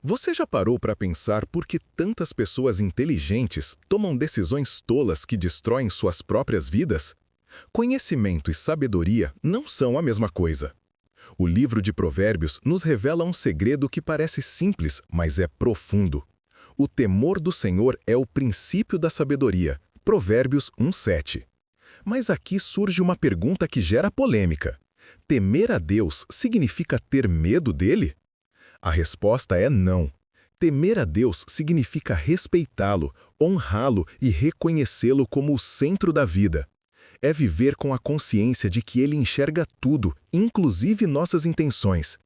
Você já parou para pensar por que tantas pessoas inteligentes tomam decisões tolas que destroem suas próprias vidas? Conhecimento e sabedoria não são a mesma coisa. O livro de Provérbios nos revela um segredo que parece simples, mas é profundo. O temor do Senhor é o princípio da sabedoria. Provérbios 1:7. Mas aqui surge uma pergunta que gera polêmica. Temer a Deus significa ter medo dele? A resposta é não. Temer a Deus significa respeitá-lo, honrá-lo e reconhecê-lo como o centro da vida. É viver com a consciência de que ele enxerga tudo, inclusive nossas intenções.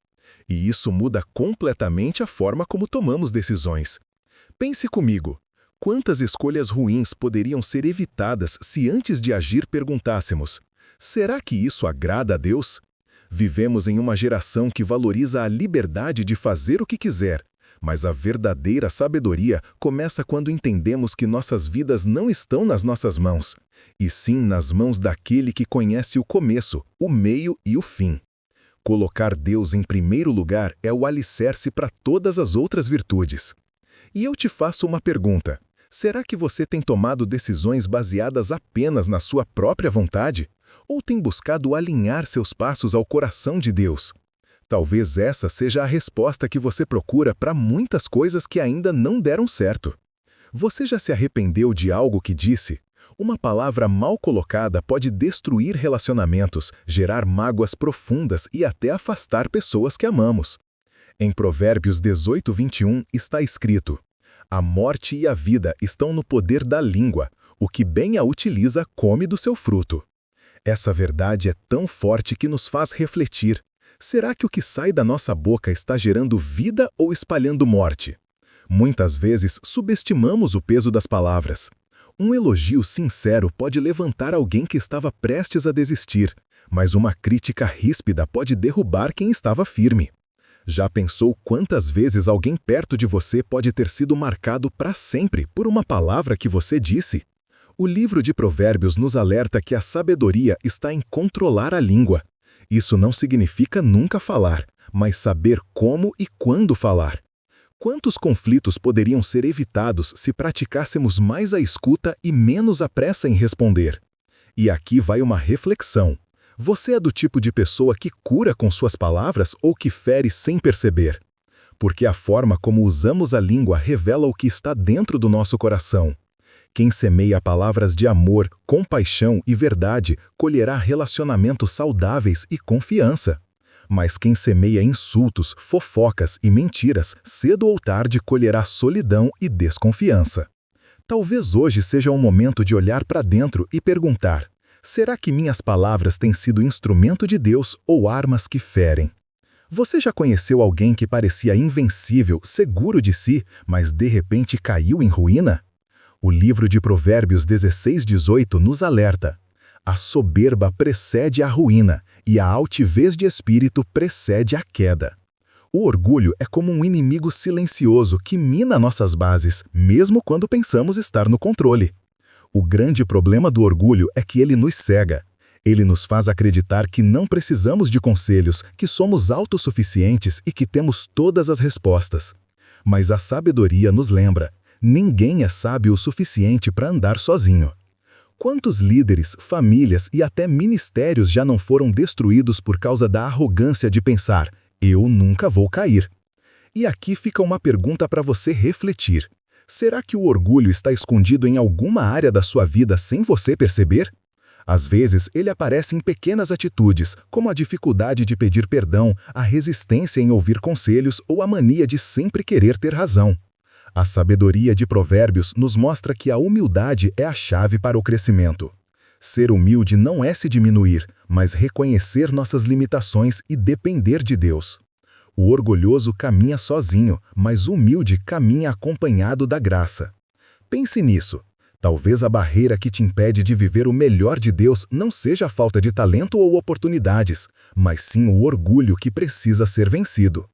E isso muda completamente a forma como tomamos decisões. Pense comigo, quantas escolhas ruins poderiam ser evitadas se antes de agir perguntássemos: será que isso agrada a Deus? Vivemos em uma geração que valoriza a liberdade de fazer o que quiser, mas a verdadeira sabedoria começa quando entendemos que nossas vidas não estão nas nossas mãos, e sim nas mãos daquele que conhece o começo, o meio e o fim. Colocar Deus em primeiro lugar é o alicerce para todas as outras virtudes. E eu te faço uma pergunta: será que você tem tomado decisões baseadas apenas na sua própria vontade? Ou tem buscado alinhar seus passos ao coração de Deus? Talvez essa seja a resposta que você procura para muitas coisas que ainda não deram certo. Você já se arrependeu de algo que disse? Uma palavra mal colocada pode destruir relacionamentos, gerar mágoas profundas e até afastar pessoas que amamos. Em Provérbios 18:21 está escrito: a morte e a vida estão no poder da língua, o que bem a utiliza come do seu fruto. Essa verdade é tão forte que nos faz refletir. Será que o que sai da nossa boca está gerando vida ou espalhando morte? Muitas vezes subestimamos o peso das palavras. Um elogio sincero pode levantar alguém que estava prestes a desistir, mas uma crítica ríspida pode derrubar quem estava firme. Já pensou quantas vezes alguém perto de você pode ter sido marcado para sempre por uma palavra que você disse? O livro de Provérbios nos alerta que a sabedoria está em controlar a língua. Isso não significa nunca falar, mas saber como e quando falar. Quantos conflitos poderiam ser evitados se praticássemos mais a escuta e menos a pressa em responder? E aqui vai uma reflexão. Você é do tipo de pessoa que cura com suas palavras ou que fere sem perceber? Porque a forma como usamos a língua revela o que está dentro do nosso coração. Quem semeia palavras de amor, compaixão e verdade colherá relacionamentos saudáveis e confiança. Mas quem semeia insultos, fofocas e mentiras, cedo ou tarde colherá solidão e desconfiança. Talvez hoje seja um momento de olhar para dentro e perguntar: será que minhas palavras têm sido instrumento de Deus ou armas que ferem? Você já conheceu alguém que parecia invencível, seguro de si, mas de repente caiu em ruína? O livro de Provérbios 16:18 nos alerta: a soberba precede a ruína e a altivez de espírito precede a queda. O orgulho é como um inimigo silencioso que mina nossas bases, mesmo quando pensamos estar no controle. O grande problema do orgulho é que ele nos cega. Ele nos faz acreditar que não precisamos de conselhos, que somos autossuficientes e que temos todas as respostas. Mas a sabedoria nos lembra: ninguém é sábio o suficiente para andar sozinho. Quantos líderes, famílias e até ministérios já não foram destruídos por causa da arrogância de pensar: eu nunca vou cair? E aqui fica uma pergunta para você refletir. Será que o orgulho está escondido em alguma área da sua vida sem você perceber? Às vezes, ele aparece em pequenas atitudes, como a dificuldade de pedir perdão, a resistência em ouvir conselhos ou a mania de sempre querer ter razão. A sabedoria de Provérbios nos mostra que a humildade é a chave para o crescimento. Ser humilde não é se diminuir, mas reconhecer nossas limitações e depender de Deus. O orgulhoso caminha sozinho, mas o humilde caminha acompanhado da graça. Pense nisso. Talvez a barreira que te impede de viver o melhor de Deus não seja a falta de talento ou oportunidades, mas sim o orgulho que precisa ser vencido.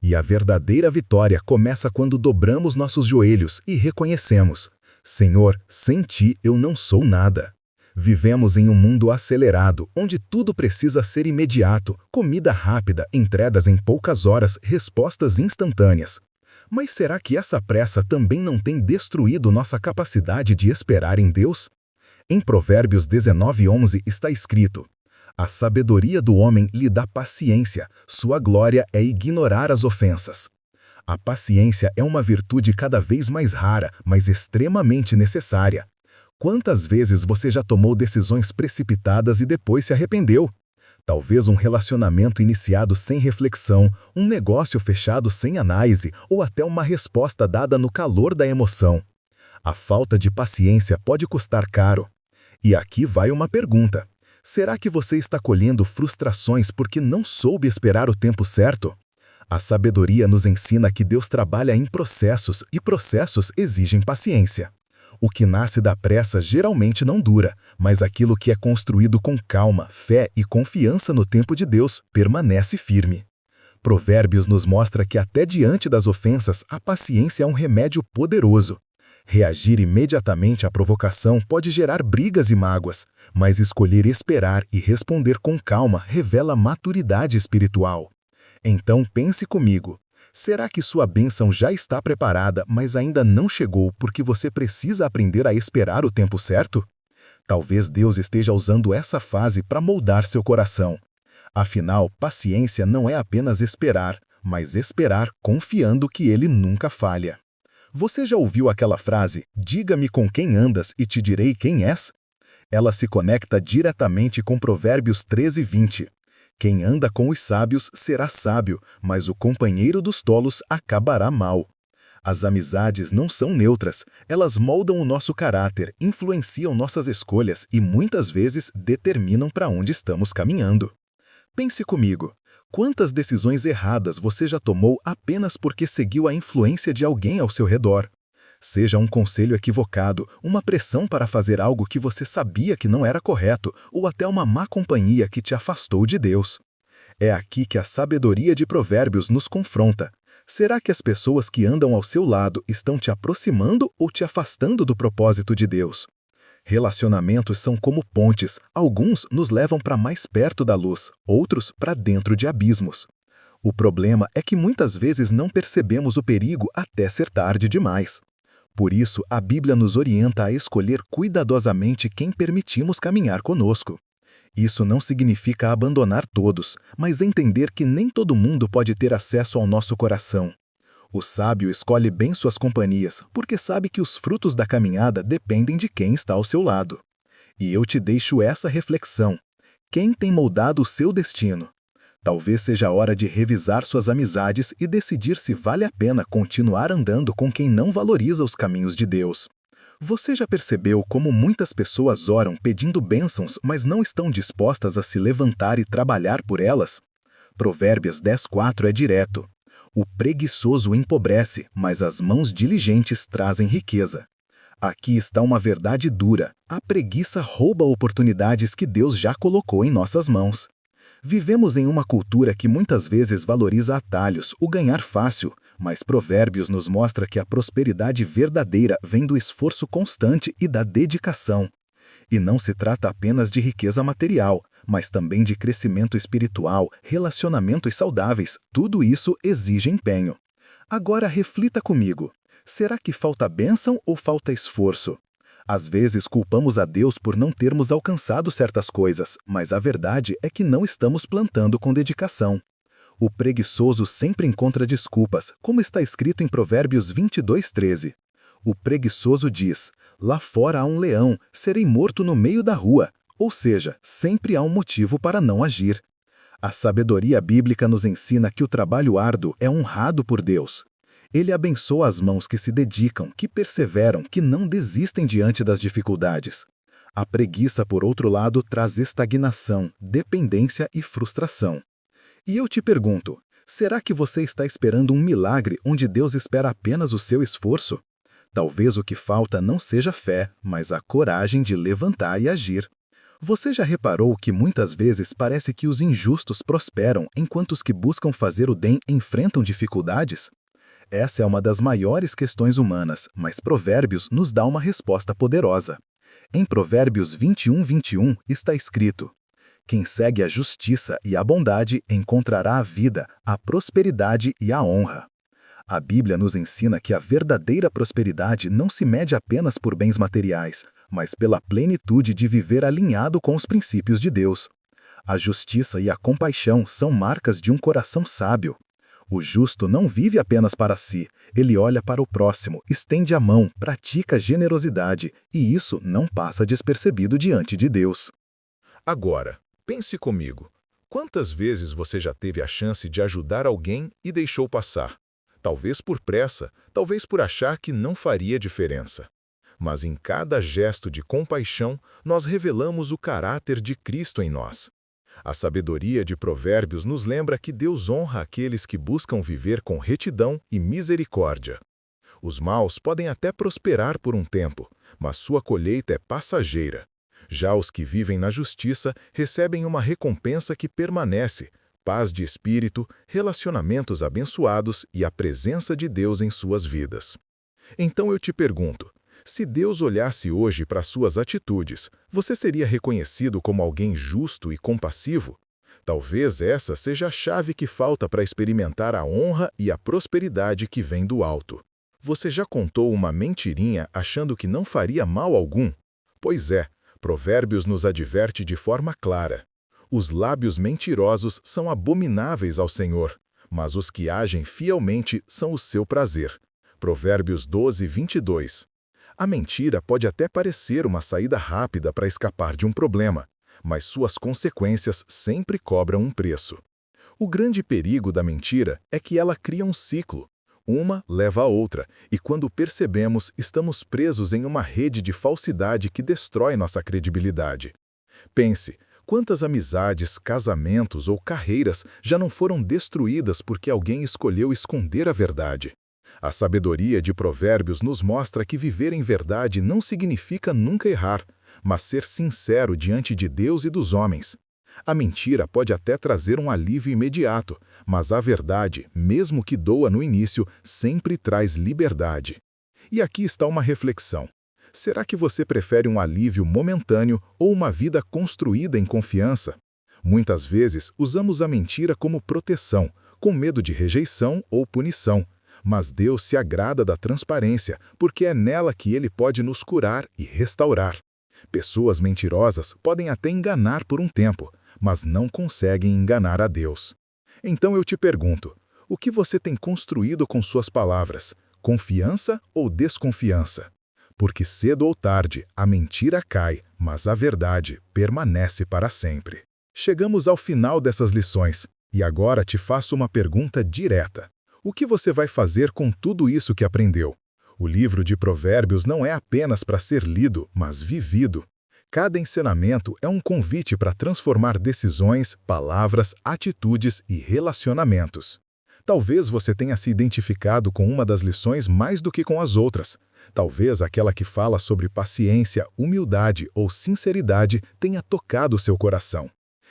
E a verdadeira vitória começa quando dobramos nossos joelhos e reconhecemos: Senhor, sem ti eu não sou nada. Vivemos em um mundo acelerado, onde tudo precisa ser imediato, comida rápida, entregas em poucas horas, respostas instantâneas. Mas será que essa pressa também não tem destruído nossa capacidade de esperar em Deus? Em Provérbios 19:11 está escrito: a sabedoria do homem lhe dá paciência, sua glória é ignorar as ofensas. A paciência é uma virtude cada vez mais rara, mas extremamente necessária. Quantas vezes você já tomou decisões precipitadas e depois se arrependeu? Talvez um relacionamento iniciado sem reflexão, um negócio fechado sem análise ou até uma resposta dada no calor da emoção. A falta de paciência pode custar caro. E aqui vai uma pergunta: será que você está colhendo frustrações porque não soube esperar o tempo certo? A sabedoria nos ensina que Deus trabalha em processos e processos exigem paciência. O que nasce da pressa geralmente não dura, mas aquilo que é construído com calma, fé e confiança no tempo de Deus permanece firme. Provérbios nos mostra que até diante das ofensas, a paciência é um remédio poderoso. Reagir imediatamente à provocação pode gerar brigas e mágoas, mas escolher esperar e responder com calma revela maturidade espiritual. Então pense comigo. Será que sua bênção já está preparada, mas ainda não chegou porque você precisa aprender a esperar o tempo certo? Talvez Deus esteja usando essa fase para moldar seu coração. Afinal, paciência não é apenas esperar, mas esperar confiando que Ele nunca falha. Você já ouviu aquela frase, diga-me com quem andas e te direi quem és? Ela se conecta diretamente com Provérbios 13:20. Quem anda com os sábios será sábio, mas o companheiro dos tolos acabará mal. As amizades não são neutras, elas moldam o nosso caráter, influenciam nossas escolhas e muitas vezes determinam para onde estamos caminhando. Pense comigo, quantas decisões erradas você já tomou apenas porque seguiu a influência de alguém ao seu redor? Seja um conselho equivocado, uma pressão para fazer algo que você sabia que não era correto, ou até uma má companhia que te afastou de Deus. É aqui que a sabedoria de Provérbios nos confronta. Será que as pessoas que andam ao seu lado estão te aproximando ou te afastando do propósito de Deus? Relacionamentos são como pontes, alguns nos levam para mais perto da luz, outros para dentro de abismos. O problema é que muitas vezes não percebemos o perigo até ser tarde demais. Por isso, a Bíblia nos orienta a escolher cuidadosamente quem permitimos caminhar conosco. Isso não significa abandonar todos, mas entender que nem todo mundo pode ter acesso ao nosso coração. O sábio escolhe bem suas companhias, porque sabe que os frutos da caminhada dependem de quem está ao seu lado. E eu te deixo essa reflexão. Quem tem moldado o seu destino? Talvez seja a hora de revisar suas amizades e decidir se vale a pena continuar andando com quem não valoriza os caminhos de Deus. Você já percebeu como muitas pessoas oram pedindo bênçãos, mas não estão dispostas a se levantar e trabalhar por elas? Provérbios 10:4 é direto. O preguiçoso empobrece, mas as mãos diligentes trazem riqueza. Aqui está uma verdade dura. A preguiça rouba oportunidades que Deus já colocou em nossas mãos. Vivemos em uma cultura que muitas vezes valoriza atalhos, o ganhar fácil, mas Provérbios nos mostra que a prosperidade verdadeira vem do esforço constante e da dedicação. E não se trata apenas de riqueza material, mas também de crescimento espiritual, relacionamentos saudáveis, tudo isso exige empenho. Agora reflita comigo, será que falta bênção ou falta esforço? Às vezes culpamos a Deus por não termos alcançado certas coisas, mas a verdade é que não estamos plantando com dedicação. O preguiçoso sempre encontra desculpas, como está escrito em Provérbios 22:13. O preguiçoso diz, lá fora há um leão, serei morto no meio da rua. Ou seja, sempre há um motivo para não agir. A sabedoria bíblica nos ensina que o trabalho árduo é honrado por Deus. Ele abençoa as mãos que se dedicam, que perseveram, que não desistem diante das dificuldades. A preguiça, por outro lado, traz estagnação, dependência e frustração. E eu te pergunto, será que você está esperando um milagre onde Deus espera apenas o seu esforço? Talvez o que falta não seja fé, mas a coragem de levantar e agir. Você já reparou que muitas vezes parece que os injustos prosperam enquanto os que buscam fazer o bem enfrentam dificuldades? Essa é uma das maiores questões humanas, mas Provérbios nos dá uma resposta poderosa. Em Provérbios 21:21 está escrito: quem segue a justiça e a bondade encontrará a vida, a prosperidade e a honra. A Bíblia nos ensina que a verdadeira prosperidade não se mede apenas por bens materiais, mas pela plenitude de viver alinhado com os princípios de Deus. A justiça e a compaixão são marcas de um coração sábio. O justo não vive apenas para si, ele olha para o próximo, estende a mão, pratica generosidade, e isso não passa despercebido diante de Deus. Agora, pense comigo. Quantas vezes você já teve a chance de ajudar alguém e deixou passar? Talvez por pressa, talvez por achar que não faria diferença. Mas em cada gesto de compaixão, nós revelamos o caráter de Cristo em nós. A sabedoria de Provérbios nos lembra que Deus honra aqueles que buscam viver com retidão e misericórdia. Os maus podem até prosperar por um tempo, mas sua colheita é passageira. Já os que vivem na justiça recebem uma recompensa que permanece, paz de espírito, relacionamentos abençoados e a presença de Deus em suas vidas. Então eu te pergunto, se Deus olhasse hoje para suas atitudes, você seria reconhecido como alguém justo e compassivo? Talvez essa seja a chave que falta para experimentar a honra e a prosperidade que vem do alto. Você já contou uma mentirinha achando que não faria mal algum? Pois é, Provérbios nos adverte de forma clara. Os lábios mentirosos são abomináveis ao Senhor, mas os que agem fielmente são o seu prazer. Provérbios 12, 22. A mentira pode até parecer uma saída rápida para escapar de um problema, mas suas consequências sempre cobram um preço. O grande perigo da mentira é que ela cria um ciclo. Uma leva a outra, e quando percebemos, estamos presos em uma rede de falsidade que destrói nossa credibilidade. Pense, quantas amizades, casamentos ou carreiras já não foram destruídas porque alguém escolheu esconder a verdade? A sabedoria de Provérbios nos mostra que viver em verdade não significa nunca errar, mas ser sincero diante de Deus e dos homens. A mentira pode até trazer um alívio imediato, mas a verdade, mesmo que doa no início, sempre traz liberdade. E aqui está uma reflexão. Será que você prefere um alívio momentâneo ou uma vida construída em confiança? Muitas vezes usamos a mentira como proteção, com medo de rejeição ou punição. Mas Deus se agrada da transparência, porque é nela que Ele pode nos curar e restaurar. Pessoas mentirosas podem até enganar por um tempo, mas não conseguem enganar a Deus. Então eu te pergunto, o que você tem construído com suas palavras? Confiança ou desconfiança? Porque cedo ou tarde a mentira cai, mas a verdade permanece para sempre. Chegamos ao final dessas lições, e agora te faço uma pergunta direta. O que você vai fazer com tudo isso que aprendeu? O livro de Provérbios não é apenas para ser lido, mas vivido. Cada ensinamento é um convite para transformar decisões, palavras, atitudes e relacionamentos. Talvez você tenha se identificado com uma das lições mais do que com as outras. Talvez aquela que fala sobre paciência, humildade ou sinceridade tenha tocado seu coração.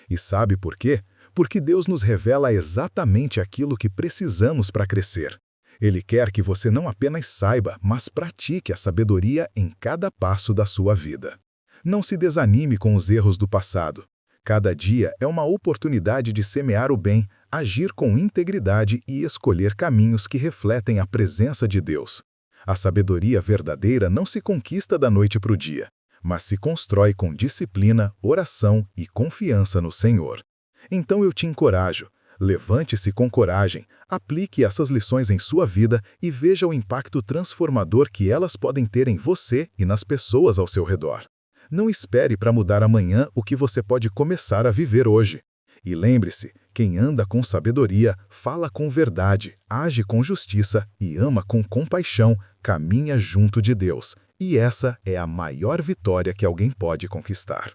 E sabe por quê? Porque Deus nos revela exatamente aquilo que precisamos para crescer. Ele quer que você não apenas saiba, mas pratique a sabedoria em cada passo da sua vida. Não se desanime com os erros do passado. Cada dia é uma oportunidade de semear o bem, agir com integridade e escolher caminhos que refletem a presença de Deus. A sabedoria verdadeira não se conquista da noite para o dia, mas se constrói com disciplina, oração e confiança no Senhor. Então eu te encorajo. Levante-se com coragem, aplique essas lições em sua vida e veja o impacto transformador que elas podem ter em você e nas pessoas ao seu redor. Não espere para mudar amanhã o que você pode começar a viver hoje. E lembre-se, quem anda com sabedoria, fala com verdade, age com justiça e ama com compaixão, caminha junto de Deus. E essa é a maior vitória que alguém pode conquistar.